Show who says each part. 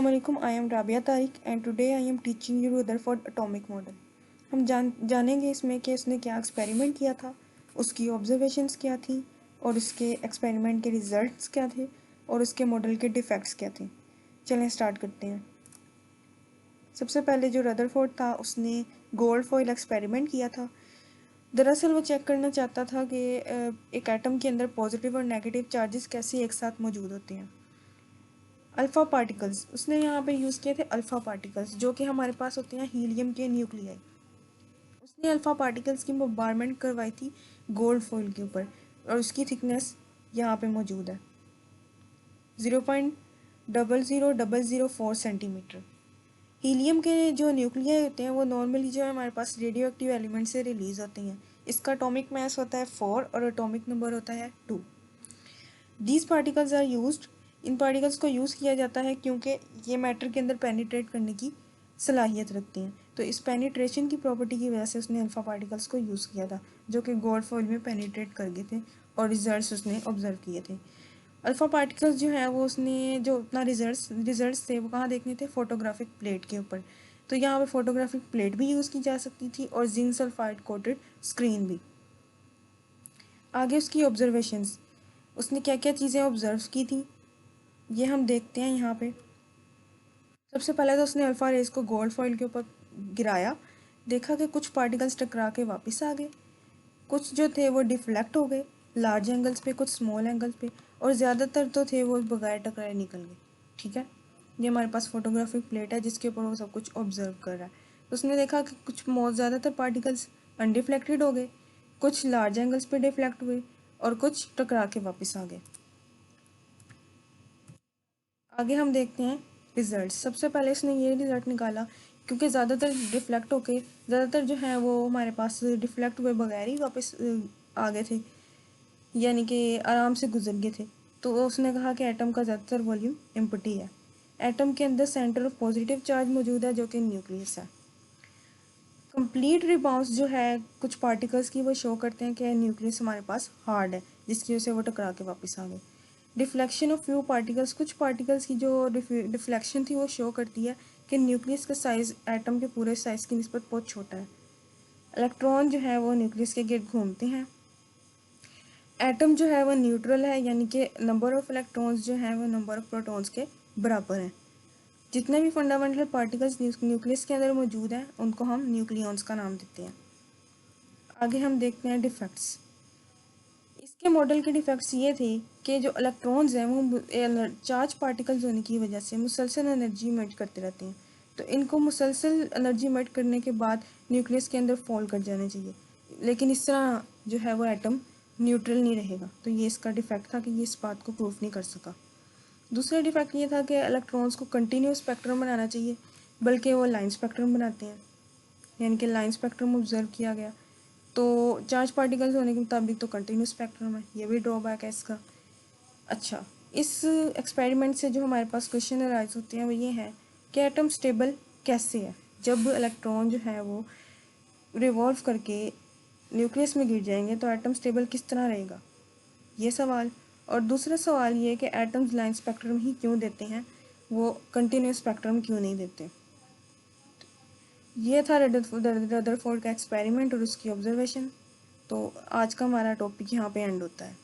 Speaker 1: अस्सलाम वालेकुम, I am Rabia Tariq and today I am teaching you Rutherford atomic model. हम जानेंगे इसमें कि उसने क्या एक्सपेरिमेंट किया था, उसकी ऑब्जर्वेशंस क्या थी और उसके एक्सपेरिमेंट के रिजल्ट्स क्या थे और उसके मॉडल के डिफेक्ट्स क्या थे। चलें स्टार्ट करते हैं। सबसे पहले जो रदरफोर्ड था उसने गोल्ड फॉइल एक्सपेरिमेंट किया था। दरअसल वो चेक करना चाहता था कि एक एटम के अंदर पॉजिटिव और नेगेटिव चार्जेस कैसे एक साथ मौजूद होते हैं। अल्फ़ा पार्टिकल्स उसने यहाँ पे यूज़ किए थे, अल्फ़ा पार्टिकल्स जो कि हमारे पास होते हैं हीलियम के न्यूक्लियाई। उसने अल्फ़ा पार्टिकल्स की बॉम्बार्डमेंट करवाई थी गोल्ड फॉइल के ऊपर और उसकी थिकनेस यहाँ पे मौजूद है 0.0004 सेंटीमीटर। हीलियम के जो न्यूक्लियाई होते हैं वो नॉर्मली जो है हमारे पास रेडियो एक्टिव एलिमेंट से रिलीज होते हैं। इसका एटॉमिक मास होता है 4 और एटॉमिक नंबर होता है 2। दीज पार्टिकल्स आर यूज्ड, इन पार्टिकल्स को यूज़ किया जाता है क्योंकि ये मैटर के अंदर पेनिट्रेट करने की सलाहियत रखते हैं। तो इस पेनिट्रेशन की प्रॉपर्टी की वजह से उसने अल्फ़ा पार्टिकल्स को यूज़ किया था जो कि गोल्ड फॉइल में पेनिट्रेट कर गए थे और रिजल्ट्स उसने ऑब्जर्व किए थे। अल्फ़ा पार्टिकल्स जो है वो उसने जो अपना रिजल्ट्स थे वो कहाँ देखने थे, फोटोग्राफिक प्लेट के ऊपर। तो यहाँ पे फोटोग्राफिक प्लेट भी यूज़ की जा सकती थी और जिंक सल्फाइड कोटेड स्क्रीन भी। आगे उसकी ऑब्जर्वेशंस, उसने क्या क्या चीज़ें ऑब्जर्व की थी ये हम देखते हैं यहाँ पे। सबसे पहले तो उसने अल्फ़ा रेस को गोल्ड फॉइल के ऊपर गिराया, देखा कि कुछ पार्टिकल्स टकरा के वापस आ गए, कुछ जो थे वो डिफ्लेक्ट हो गए लार्ज एंगल्स पे, कुछ स्मॉल एंगल्स पे, और ज़्यादातर तो थे वो बगैर टकराए निकल गए। ठीक है, ये हमारे पास फोटोग्राफिक प्लेट है जिसके ऊपर वो सब कुछ ऑब्जर्व कर रहा है। तो उसने देखा कि कुछ ज़्यादातर पार्टिकल्स अनडिफ्लेक्टेड हो गए, कुछ लार्ज एंगल्स पे डिफ्लेक्ट हुए और कुछ टकरा के वापस आ गए। आगे हम देखते हैं रिजल्ट। सबसे पहले इसने ये रिज़ल्ट निकाला क्योंकि ज़्यादातर जो है वो हमारे पास डिफ्लेक्ट हुए बगैर ही वापस आ गए थे, यानी कि आराम से गुजर गए थे। तो उसने कहा कि एटम का ज़्यादातर वॉल्यूम एम्प्टी है। एटम के अंदर सेंटर ऑफ पॉजिटिव चार्ज मौजूद है जो कि न्यूक्लियस है। कंप्लीट रिबाउंस जो है कुछ पार्टिकल्स की वो शो करते हैं कि न्यूक्लियस हमारे पास हार्ड है जिसकी वजह से वो टकरा के वापस आ गए। डिफ्लेक्शन ऑफ फ्यू पार्टिकल्स, कुछ पार्टिकल्स की जो डिफ्लेक्शन थी वो शो करती है कि न्यूक्लियस का साइज़ एटम के पूरे साइज़ की निस्बत बहुत छोटा है। इलेक्ट्रॉन जो है वो न्यूक्लियस के गिर्द घूमते हैं। एटम जो है वो न्यूट्रल है, यानी कि नंबर ऑफ इलेक्ट्रॉन्स जो हैं वो नंबर ऑफ प्रोटॉन्स के बराबर हैं। जितने भी फंडामेंटल पार्टिकल्स न्यूक्लियस के अंदर मौजूद हैं उनको हम न्यूक्लियॉन्स का नाम देते हैं। आगे हम देखते हैं डिफेक्ट्स। इसके मॉडल के डिफेक्ट्स ये थे कि जो इलेक्ट्रॉन्स हैं वो चार्ज पार्टिकल्स होने की वजह से मुसलसल एनर्जी इमिट करते रहते हैं। तो इनको मुसलसल एनर्जी इमिट करने के बाद न्यूक्लियस के अंदर फॉल कर जाने चाहिए, लेकिन इस तरह जो है वो एटम न्यूट्रल नहीं रहेगा। तो ये इसका डिफेक्ट था कि ये इस बात को प्रूफ नहीं कर सका। दूसरा डिफेक्ट ये था कि इलेक्ट्रॉन्स को कंटिन्यूस स्पेक्ट्रम बनाना चाहिए, बल्कि वो लाइन स्पेक्ट्रम बनाते हैं, यानी कि लाइन स्पेक्ट्रम ऑब्जर्व किया गया। तो चार्ज पार्टिकल्स होने के मुताबिक तो कंटिन्यूस स्पेक्ट्रम है, ये भी ड्रॉबैक है इसका। अच्छा, इस एक्सपेरिमेंट से जो हमारे पास क्वेश्चन अराइज होते हैं वो ये है कि एटम स्टेबल कैसे है। जब इलेक्ट्रॉन जो है वो रिवॉल्व करके न्यूक्लियस में गिर जाएंगे तो एटम स्टेबल किस तरह रहेगा, ये सवाल। और दूसरा सवाल ये कि एटम्स लाइन स्पेक्ट्रम ही क्यों देते हैं, वो कंटिन्यूस स्पेक्ट्रम क्यों नहीं देते। ये था रदरफोर्ड का एक्सपेरिमेंट और उसकी ऑब्जर्वेशन। तो आज का हमारा टॉपिक यहाँ पे एंड होता है।